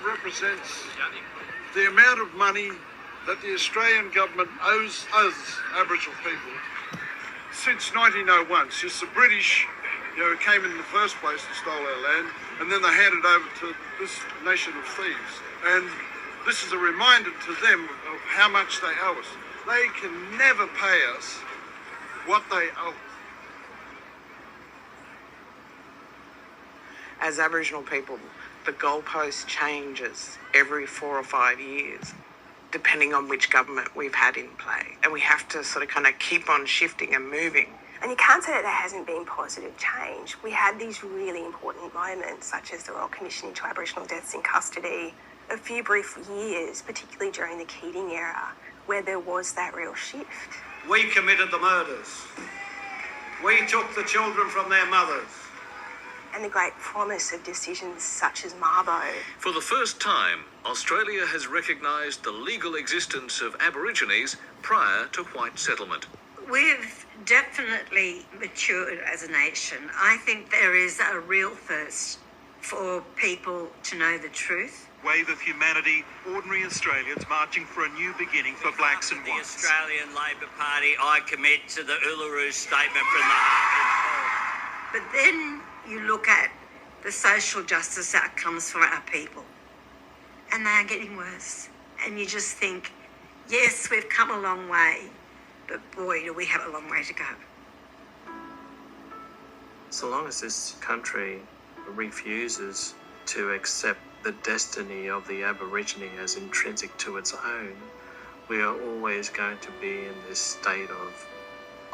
represents the amount of money that the Australian government owes us, Aboriginal people, since 1901, since the British came in the first place and stole our land, and then they handed over to this nation of thieves. And this is a reminder to them of how much they owe us. They can never pay us what they owe us. As Aboriginal people, the goalpost changes every 4 or 5 years, depending on which government we've had in play. And we have to sort of kind of keep on shifting and moving. And you can't say that there hasn't been positive change. We had these really important moments, such as the Royal Commission into Aboriginal Deaths in Custody, a few brief years, particularly during the Keating era, where there was that real shift. We committed the murders. We took the children from their mothers. And the great promise of decisions such as Mabo. For the first time, Australia has recognised the legal existence of Aborigines prior to white settlement. We've definitely matured as a nation. I think there is a real thirst for people to know the truth. Wave of humanity, ordinary Australians marching for a new beginning for blacks and whites. The Australian Labor Party, I commit to the Uluru Statement from the heart. But then you look at the social justice outcomes for our people, and they are getting worse. And you just think, yes, we've come a long way, but boy, do we have a long way to go. So long as this country refuses to accept the destiny of the Aborigine as intrinsic to its own, we are always going to be in this state of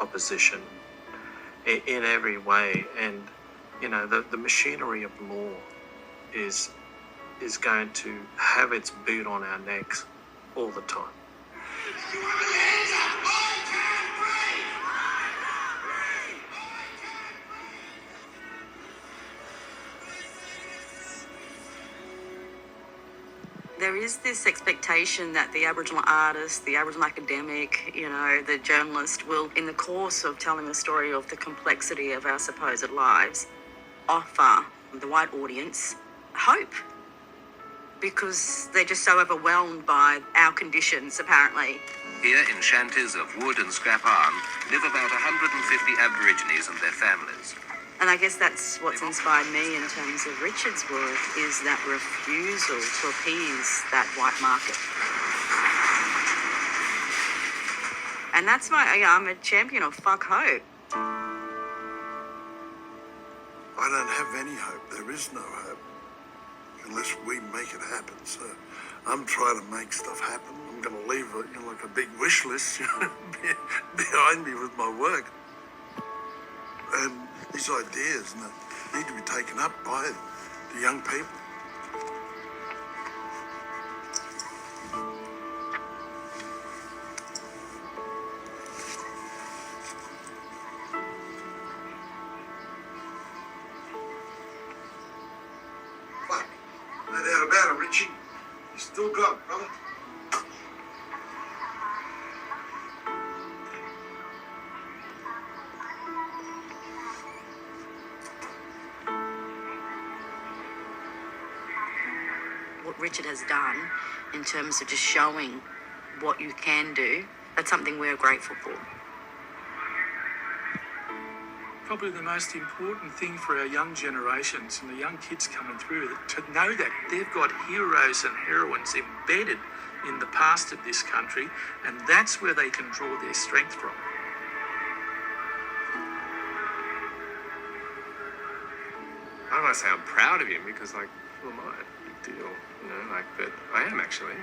opposition in every way. And the machinery of law is going to have its boot on our necks all the time. There is this expectation that the Aboriginal artist, the Aboriginal academic, the journalist will, in the course of telling the story of the complexity of our supposed lives, offer the white audience hope, because they're just so overwhelmed by our conditions, apparently. Here in shanties of wood and scrap iron live about 150 Aborigines and their families. And I guess that's what's inspired me in terms of Richard's work, is that refusal to appease that white market. And that's I'm a champion of fuck hope. I don't have any hope. There is no hope unless we make it happen. So I'm trying to make stuff happen. I'm going to leave like a big wish list behind me with my work. And these ideas need to be taken up by the young people. Fuck, no doubt about it, Richie. You still got it, brother. What Richard has done in terms of just showing what you can do, that's something we're grateful for. Probably the most important thing for our young generations and the young kids coming through, to know that they've got heroes and heroines embedded in the past of this country, and that's where they can draw their strength from. I don't want to say I'm proud of him, because, who am I? Big deal, but I am actually.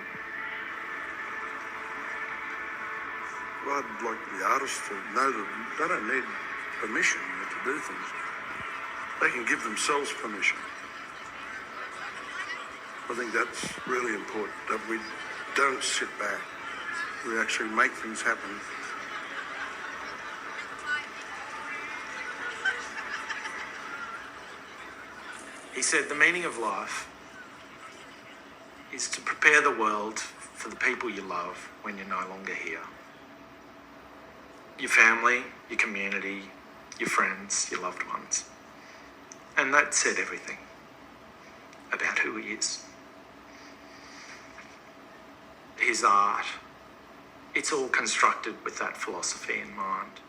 Well, I'd like the artists to know that they don't need permission to do things. They can give themselves permission. I think that's really important, that we don't sit back. We actually make things happen. He said the meaning of life is to prepare the world for the people you love when you're no longer here. Your family, your community, your friends, your loved ones. And that said everything about who he is. his art, it's all constructed with that philosophy in mind.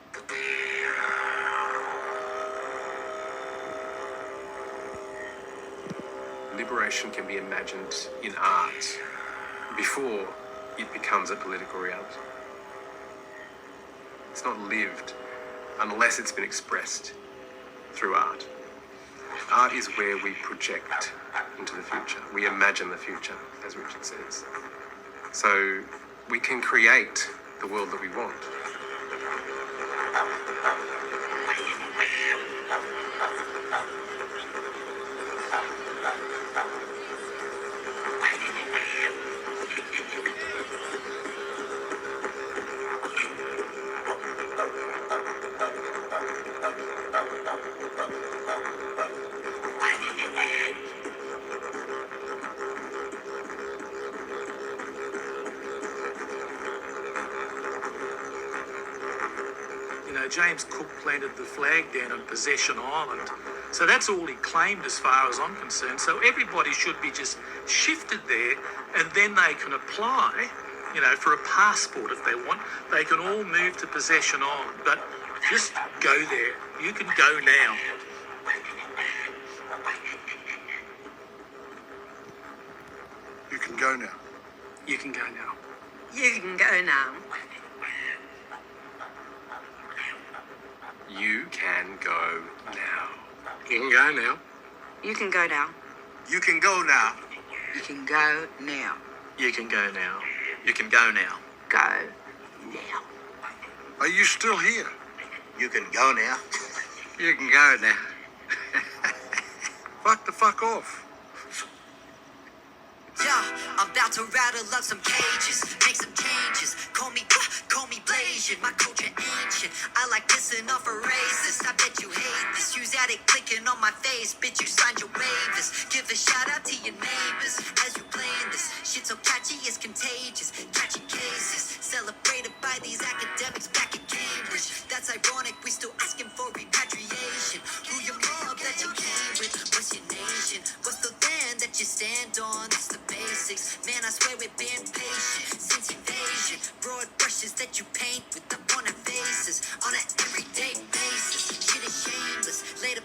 Liberation can be imagined in art before it becomes a political reality. It's not lived unless it's been expressed through art. Art is where we project into the future. We imagine the future, as Richard says. So we can create the world that we want. You know, James Cook planted the flag down on Possession Island. So that's all he claimed as far as I'm concerned. So everybody should be just shifted there, and then they can apply, you know, for a passport if they want. They can all move to Possession Island, but just go there. You can go now. You can go now. You can go now. You can go now. You can go now. You can go now. You can go now. You can go now. You can go now. You can go now. You can go now. Go now. Are you still here? You can go now. You can go now. fuck off. Yeah, I'm about to rattle up some cages, make some changes. Call me Blasian, my culture ancient. I like pissing off a racist. I bet you hate this. Use addict clicking on my face, bitch. You signed your waivers. Give a shout out to your neighbors as you playing this. Shit so catchy, it's contagious. Catchy cases celebrated by these academics back in Cambridge. That's ironic. We still asking for repatriation. Who your mob that you came with? What's your nation? What's the land that you stand on? It's the basics. Man, I swear we've been patient since invasion. Broad brushes that you paint with up on our faces on an everyday basis. Shit is shameless. Later